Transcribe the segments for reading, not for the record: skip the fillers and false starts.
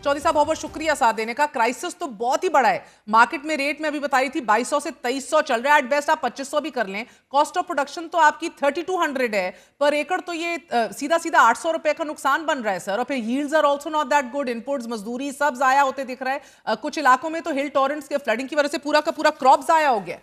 चौधरी साहब बहुत बहुत शुक्रिया साथ देने का। क्राइसिस तो बहुत ही बड़ा है। मार्केट में रेट में अभी बताई थी 2200 से 2300 चल रहा है, एट बेस्ट आप 2500 भी कर लें। कॉस्ट ऑफ प्रोडक्शन तो आपकी 3200 है पर एकड़, तो ये सीधा सीधा 800 रुपए का नुकसान बन रहा है सर। और फिर yields are also not that good, inputs मजदूरी सब जाया होते दिख रहा है। कुछ इलाकों में तो हिल टॉरेंट्स के फ्लडिंग की वजह से पूरा का पूरा क्रॉप जाया हो गया।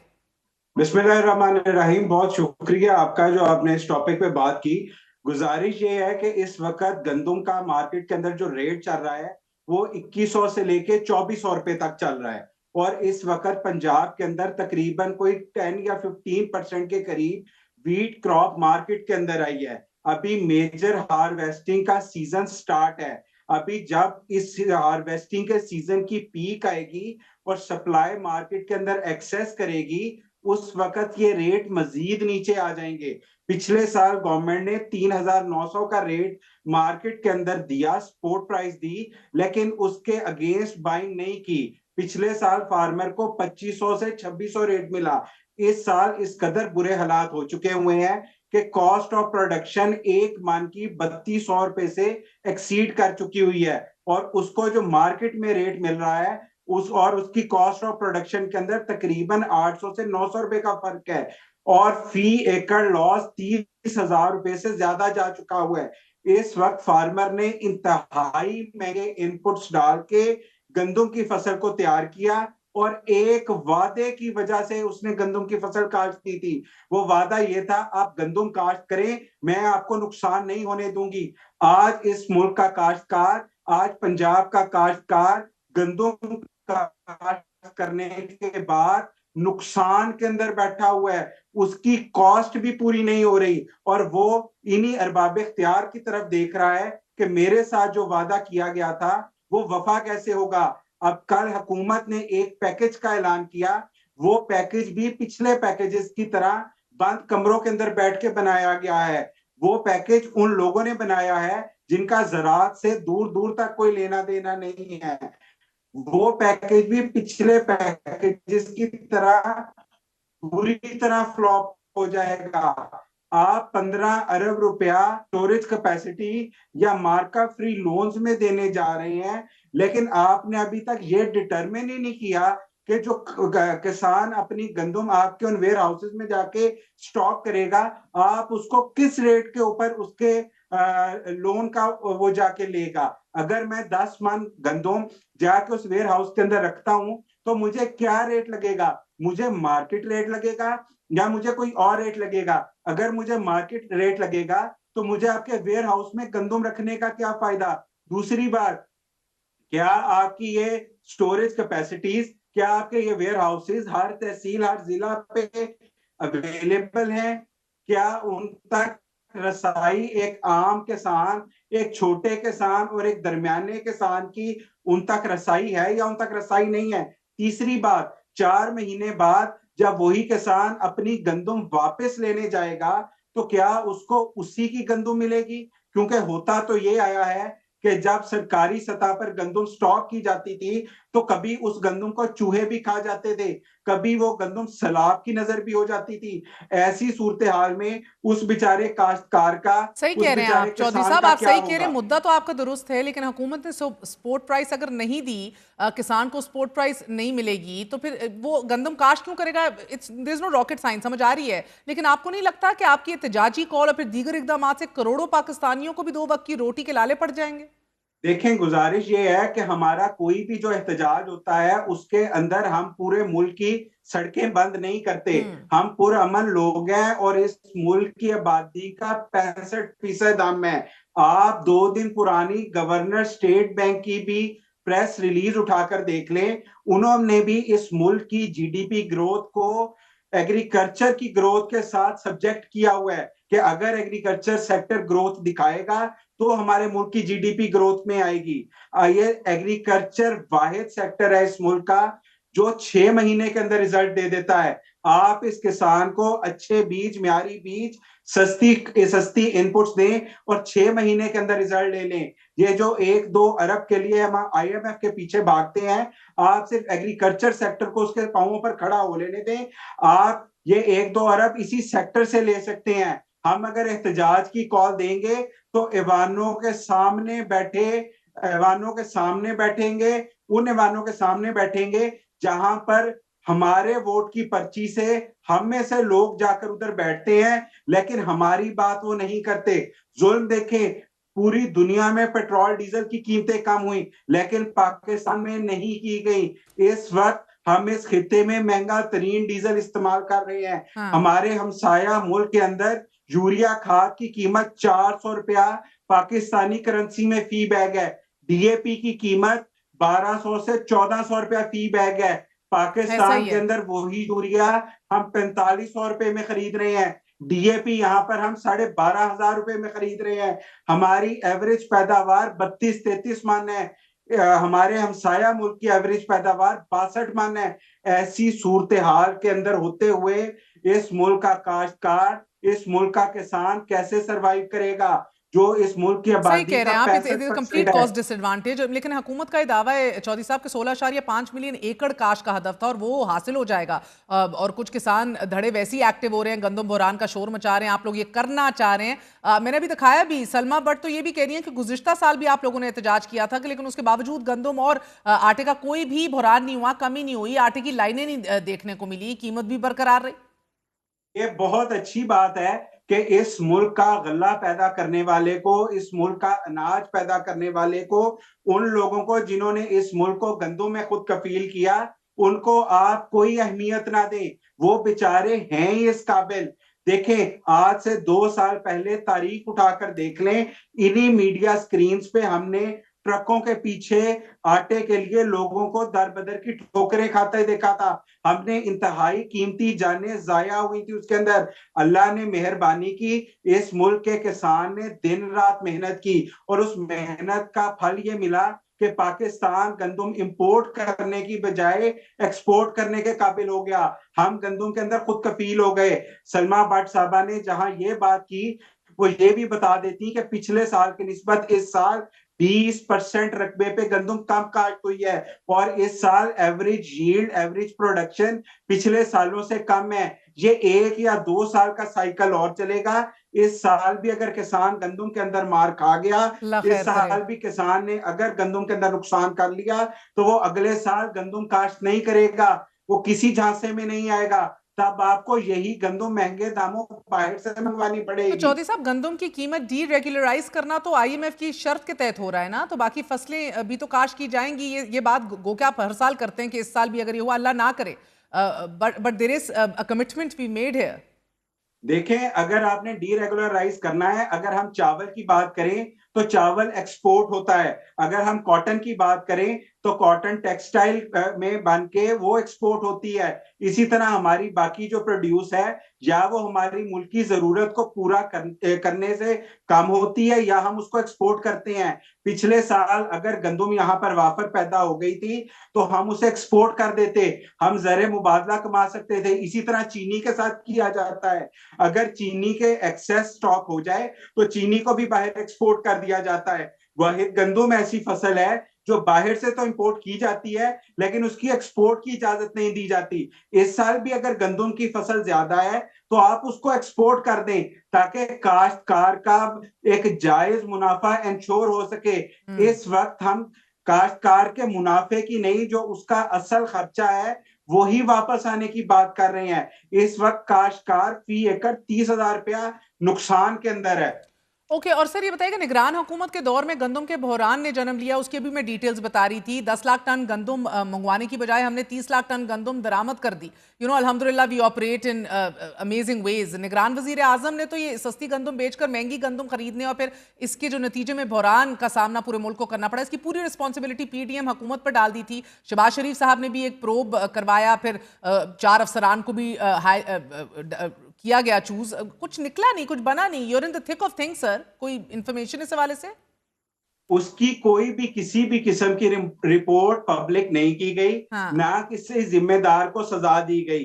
बिस्मिल्लाहिर्रहमानिर्रहीम। बहुत शुक्रिया आपका जो आपने इस टॉपिक पे बात की। गुजारिश ये है कि इस वक्त गंदुम का मार्केट के अंदर जो रेट चल रहा है वो 2100 से लेके 2400 रुपए तक चल रहा है। और इस वक्त पंजाब के अंदर तकरीबन कोई 10 या 15% के करीब वीट क्रॉप मार्केट के अंदर आई है। अभी मेजर हार्वेस्टिंग का सीजन स्टार्ट है। अभी जब इस हार्वेस्टिंग के सीजन की पीक आएगी और सप्लाई मार्केट के अंदर एक्सेस करेगी, उस वक्त ये रेट मजीद नीचे आ जाएंगे। पिछले साल गवर्नमेंट ने 3900 का रेट मार्केट के अंदर दिया, सपोर्ट प्राइस दी, लेकिन उसके अगेंस्ट बाइंग नहीं की। पिछले साल फार्मर को 2500 से 2600 रेट मिला। इस साल इस कदर बुरे हालात हो चुके हुए हैं कि कॉस्ट ऑफ प्रोडक्शन एक मन की 3200 रुपए से एक्सीड कर चुकी हुई है। और उसको जो मार्केट में रेट मिल रहा है उस और उसकी कॉस्ट ऑफ प्रोडक्शन के अंदर तकरीबन 800 से 900 रुपए का फर्क है। और फी एकड़ लॉस 30,000 रुपए से ज्यादा जा चुका हुआ है। इस वक्त फार्मर ने इंतहाई महंगे इनपुट्स डाल के गंदम की फसल को तैयार किया और एक वादे की वजह से उसने गंदम की फसल काश्त की थी। वो वादा ये था, आप गंदम काश्त करें, मैं आपको नुकसान नहीं होने दूंगी। आज इस मुल्क का काश्तकार, आज पंजाब का काश्तकार गंदम काश्त करने के बाद नुकसान के अंदर बैठा हुआ है। उसकी कॉस्ट भी पूरी नहीं हो रही और वो इन्हीं अरबाब इख्तियार की तरफ देख रहा है कि मेरे साथ जो वादा किया गया था वो वफा कैसे होगा। अब कल हुकूमत ने एक पैकेज का ऐलान किया, वो पैकेज भी पिछले पैकेजेस की तरह बंद कमरों के अंदर बैठ के बनाया गया है। वो पैकेज उन लोगों ने बनाया है जिनका ज़राअत से दूर दूर तक कोई लेना देना नहीं है। वो पैकेज भी पिछले पैकेजेस की तरह पूरी तरह फ्लॉप हो जाएगा। आप 15 अरब रुपया स्टोरेज कैपेसिटी या मार्का फ्री लोन्स में देने जा रहे हैं, लेकिन आपने अभी तक ये डिटरमिन ही नहीं किया कि जो किसान अपनी गंदम आपके उन वेयर हाउसेज में जाके स्टॉक करेगा, आप उसको किस रेट के ऊपर उसके लोन का वो जाके लेगा। अगर मैं 10 मन गंदम जाके उस वेयर हाउस के अंदर रखता हूं तो मुझे क्या रेट लगेगा? मुझे मार्केट रेट लगेगा या मुझे कोई और रेट लगेगा? अगर मुझे मार्केट रेट लगेगा तो मुझे आपके वेयर हाउस में गंदम रखने का क्या फायदा? दूसरी बात, क्या आपकी ये स्टोरेज कैपेसिटीज, क्या आपके ये वेयर हाउसेज हर तहसील हर जिला पे अवेलेबल है? क्या उन तक रसाई एक आम किसान, एक छोटे किसान और एक दरमियाने किसान की उन तक रसाई है या उन तक रसाई नहीं है? तीसरी बात, 4 महीने बाद जब वही किसान अपनी गंदम वापस लेने जाएगा तो क्या उसको उसी की गंदम मिलेगी? क्योंकि होता तो ये आया है कि जब सरकारी सतह पर गंदम स्टॉक की जाती थी तो कभी उस गंदम को चूहे भी खा जाते थे, कभी वो गंदम सैलाब की नजर भी हो जाती थी। ऐसी सूरत हाल में उस बेचारे काश्तकार का, सही उस कह रहे हैं बेचारे आप चौधरी किसान साहब, का आप क्या सही कह रहे हैं। होगा? मुद्दा तो आपका दुरुस्त है, लेकिन हुकूमत ने सपोर्ट प्राइस अगर नहीं दी, किसान को सपोर्ट प्राइस नहीं मिलेगी, तो फिर वो गंदम काश्त क्यों करेगा? It's there is no rocket science, समझ आ रही है। लेकिन आपको नहीं लगता कि आपकी एहतजाजी कॉल और फिर दीगर इकदाम से करोड़ों पाकिस्तानियों को भी दो वक्त की रोटी के लाले पड़ जाएंगे? देखें, गुजारिश ये है कि हमारा कोई भी जो एहतजाज होता है उसके अंदर हम पूरे मुल्क की सड़कें बंद नहीं करते। हम्म। हम पुरअमन लोग हैं और इस मुल्क की आबादी का 65% हम है। आप 2 दिन पुरानी गवर्नर स्टेट बैंक की भी प्रेस रिलीज उठाकर देख लें। उन्होंने भी इस मुल्क की जीडीपी ग्रोथ को एग्रीकल्चर की ग्रोथ के साथ सब्जेक्ट किया हुआ है कि अगर एग्रीकल्चर सेक्टर ग्रोथ दिखाएगा तो हमारे मुल्क की जीडीपी ग्रोथ में आएगी। ये एग्रीकल्चर वाहिद सेक्टर है इस मुल्क का जो 6 महीने के अंदर रिजल्ट दे देता है। आप इस किसान को अच्छे बीज, म्यारी बीज, सस्ती सस्ती इनपुट्स दें और 6 महीने के अंदर रिजल्ट ले लें। ये जो 1-2 अरब के लिए हम आईएमएफ के पीछे भागते हैं, आप सिर्फ एग्रीकल्चर सेक्टर को उसके पांवों पर खड़ा हो लेने दें। आप ये 1-2 अरब इसी सेक्टर से ले सकते हैं। हम अगर एहतजाज की कॉल देंगे तो ईवानों के सामने बैठे ऐवानों के सामने बैठेंगे, उन ऐवानों के सामने बैठेंगे जहां पर हमारे वोट की पर्ची से हम में से लोग जाकर उधर बैठते हैं, लेकिन हमारी बात वो नहीं करते। जुल्म देखें, पूरी दुनिया में पेट्रोल डीजल की कीमतें कम हुई, लेकिन पाकिस्तान में नहीं की गई। इस वक्त हम इस खित्ते में महंगा तरीन डीजल इस्तेमाल कर रहे हैं। हाँ। हमारे हमसाया मुल्क के अंदर यूरिया खाद की कीमत 400 रुपया पाकिस्तानी करेंसी में फी बैग है। डीएपी की कीमत 1200 से 1400 रुपया फी बैग है। ऐसा पाकिस्तान ही के है। अंदर वही यूरिया हम 4500 रुपए में खरीद रहे हैं। डीएपी यहाँ पर हम 12,500 रुपए में खरीद रहे हैं। हमारी एवरेज पैदावार 32-33 मन है। हमारे हमसाया मुल्क की एवरेज पैदावार 62 मन है। ऐसी सूरत हाल के अंदर होते हुए इस मुल्क का काश्तकार, इस मुल्क का किसान कैसे सरवाइव करेगा, जो इस मुल्क की सही आबादी कह का रहे हैं आप, इट 65% कंप्लीट है। Cost disadvantage. लेकिन हुकूमत का ये दावा है चौधरी साहब के 16.5 मिलियन एकड़ काश का हदफ था और वो हासिल हो जाएगा। और कुछ किसान धड़े वैसे ही एक्टिव हो रहे हैं, गंदम बुहरान का शोर मचा रहे हैं, आप लोग ये करना चाह रहे हैं। मैंने अभी दिखाया भी, सलमा बट तो ये भी कह रही है कि गुज़िश्ता साल भी आप लोगों ने एहतजाज किया था कि लेकिन उसके बावजूद गंदम और आटे का कोई भी बुहरान नहीं हुआ, कमी नहीं हुई, आटे की लाइनें नहीं देखने को मिली, कीमत भी बरकरार रही। ये बहुत अच्छी बात है कि इस मुल्क का गल्ला पैदा करने वाले को, इस मुल्क का अनाज पैदा करने वाले को, उन लोगों को जिन्होंने इस मुल्क को गंदों में खुद कफील किया, उनको आप कोई अहमियत ना दें। वो बेचारे हैं ही इस काबिल। देखें, आज से 2 साल पहले तारीख उठाकर देख लें, इन्हीं मीडिया स्क्रीन्स पे हमने ट्रकों के पीछे आटे के लिए लोगों को दर बदर की ठोकरें खाते देखा था। हमने इंतहाई कीमती जानें जाया हुई थी उसके अंदर। अल्लाह ने मेहरबानी की, इस मुल्क के किसान ने दिन रात मेहनत की और उस मेहनत का फल ये मिला कि पाकिस्तान गंदम इंपोर्ट करने की बजाय एक्सपोर्ट करने के काबिल हो गया। हम गंदम के अंदर खुद कफील हो गए। सलमा भट्ट साहबा ने जहां ये बात की, वो ये भी बता देती कि पिछले साल की निस्बत इस साल 20% रकबे पे गंदम कम काश्त हुई है और इस साल एवरेज यील्ड, एवरेज प्रोडक्शन पिछले सालों से कम है। ये 1 या 2 साल का साइकिल और चलेगा। इस साल भी अगर किसान गंदम के अंदर मार खा गया, अल्लाह इस खैर करे। साल भी किसान ने अगर गंदम के अंदर नुकसान कर लिया, तो वो अगले साल गंदम काश्त नहीं करेगा, वो किसी झांसे में नहीं आएगा। तब आपको यही गंदम महंगे दामों बाहर से मंगवानी तो पड़ेगी। चौधरी साहब, गंदम की कीमत डी रेगुलराइज करना तो आईएमएफ की शर्त के तहत हो रहा है ना, तो बाकी फसलें भी तो काश की जाएंगी। ये बात गो क्या आप हर साल करते हैं कि इस साल भी अगर ये हुआ, अल्लाह ना करे, but there is a commitment we made here. देखें, अगर आपने डीरेगुलराइज करना है, अगर हम चावल की बात करें तो चावल एक्सपोर्ट होता है। अगर हम कॉटन की बात करें तो कॉटन टेक्सटाइल में बन के वो एक्सपोर्ट होती है। इसी तरह हमारी बाकी जो प्रोड्यूस है, या वो हमारी मुल्क की जरूरत को पूरा करने से कम होती है, या हम उसको एक्सपोर्ट करते हैं। पिछले साल अगर गंदम यहाँ पर वाफर पैदा हो गई थी तो हम उसे एक्सपोर्ट कर देते, हम ज़र मुबादला कमा सकते थे। इसी तरह चीनी के साथ किया जाता है। अगर चीनी के एक्सेस स्टॉक हो जाए तो चीनी को भी बाहर एक्सपोर्ट कर दिया जाता है। वह गंदम ऐसी फसल है जो बाहर से तो इंपोर्ट की जाती है, लेकिन उसकी एक्सपोर्ट की इजाजत नहीं दी जाती। इस साल भी अगर गंदम की फसल ज्यादा है तो आप उसको एक्सपोर्ट कर दें, ताकि काश्तकार का एक जायज मुनाफा इंश्योर हो सके। इस वक्त हम काश्तकार के मुनाफे की नहीं, जो उसका असल खर्चा है वही वापस आने की बात कर रहे हैं। इस वक्त काश्तकार फी एकड़ 30,000 रुपया नुकसान के अंदर है। ओके, और सर ये बताइएगा, निगरान हुकूमत के दौर में गंदम के बहरान ने जन्म लिया, उसकी भी मैं डिटेल्स बता रही थी। 10 लाख टन गंदम मंगवाने की बजाय हमने 30 लाख टन गंदम दरामद कर दी। अल्हम्दुलिल्लाह we operate in amazing ways. निगरान वजीर आजम ने तो ये सस्ती गंदम बेचकर महंगी गंदम खरीदने और फिर इसके जो नतीजे में बहरान का सामना पूरे मुल्क को करना पड़ा, इसकी पूरी रिस्पॉन्सिबिलिटी पीडीएम हुकूमत पर डाल दी थी। शहबाज शरीफ साहब ने भी एक प्रोब करवाया, फिर 4 अफसरान को भी किया गया चूज। कुछ निकला नहीं, कुछ बना नहीं। You're in the thick of things sir, कोई इंफॉर्मेशन इस हवाले से? उसकी कोई भी किसी भी किस्म की रिपोर्ट पब्लिक नहीं की गई, हाँ। ना किसी जिम्मेदार को सजा दी गई।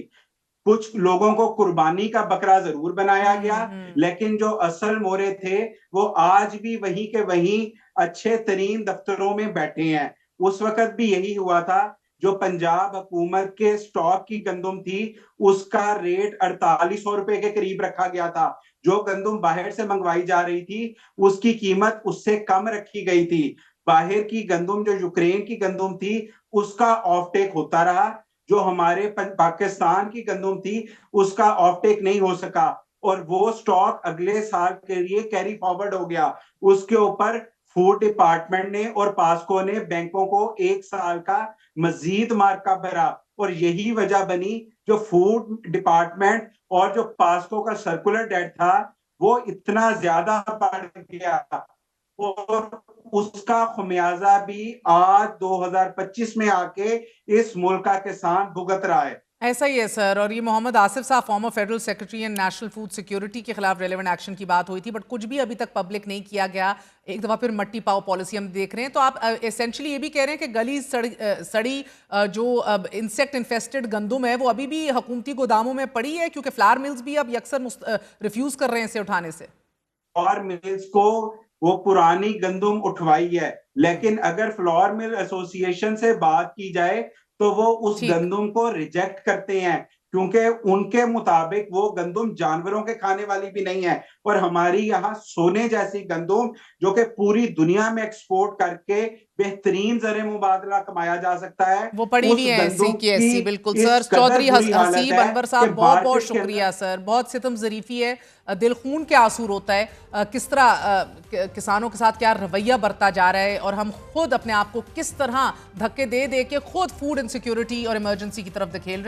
कुछ लोगों को कुर्बानी का बकरा जरूर बनाया गया, हम्म। लेकिन जो असल मोरे थे वो आज भी वहीं के वहीं अच्छे तरीन दफ्तरों में बैठे हैं। उस वक्त भी यही हुआ था। जो पंजाब हुकूमत के स्टॉक की गंदम थी, उसका रेट 4800 रुपए के करीब रखा गया था। जो गंदम बाहर से मंगवाई जा रही थी उसकी कीमत उससे कम रखी गई थी। बाहर की गंदुम, जो यूक्रेन की गंदुम थी, उसका ऑफ टेक होता रहा। जो हमारे पाकिस्तान की गंदुम थी, उसका ऑफ टेक नहीं हो सका, और वो स्टॉक अगले साल के लिए कैरी फॉरवर्ड हो गया। उसके ऊपर फूड डिपार्टमेंट ने और पास्को ने बैंकों को 1 साल का मजीद मार्का भरा, और यही वजह बनी जो फूड डिपार्टमेंट और जो पास्को का सर्कुलर डेट था वो इतना ज्यादा बढ़ गया, और उसका खमियाजा भी आज 2025 में आके इस मुल्क का किसान भुगत रहा है। ऐसा ही है सर। और ये मोहम्मद आसिफ साहब, farmer federal secretary and national food security के खिलाफ रेलेवेंट एक्शन की बात हुई थी, बट कुछ भी अभी तक पब्लिक नहीं किया गया। एक दफा फिर मट्टी पाओ पॉलिसी हम देख रहे हैं। तो आप एसेंशियली ये भी कह रहे हैं कि गली सड़ी जो इंसेक्ट इन्फेस्टेड गंदुम है वो अभी भी हुकूमती गोदामों में पड़ी है, क्योंकि फ्लावर मिल्स भी अब अक्सर रिफ्यूज कर रहे हैं इसे उठाने से। फ्लोर मिल्स को वो पुरानी गंदुम उठवाई है, लेकिन अगर फ्लोर मिल एसोसिएशन से बात की जाए तो वो उस ठीक। गंदुम को रिजेक्ट करते हैं, क्योंकि उनके मुताबिक वो गंदुम जानवरों के खाने वाली भी नहीं है। और हमारी यहाँ सोने जैसी गंदुम, जो कि पूरी दुनिया में एक्सपोर्ट करके बेहतरीन ज़र मुबादला कमाया जा सकता है, वो पड़ी उस हुई है एससी गंदुम की की एससी। बिल्कुल इस सर। कदर चौधरी बुरी हालत हसीब है अनवर कि साहब, बहुत बहुत मार्केट के अंदर शुक्रिया सर। बहुत सितम ज़रीफ़ी है, दिल खून के आंसू होता है किस तरह किसानों के साथ क्या रवैया बरता जा रहा है, और हम खुद अपने आप को किस तरह धक्के दे दे के खुद फूड इनसिक्योरिटी और इमरजेंसी की तरफ धकेल रहे हैं।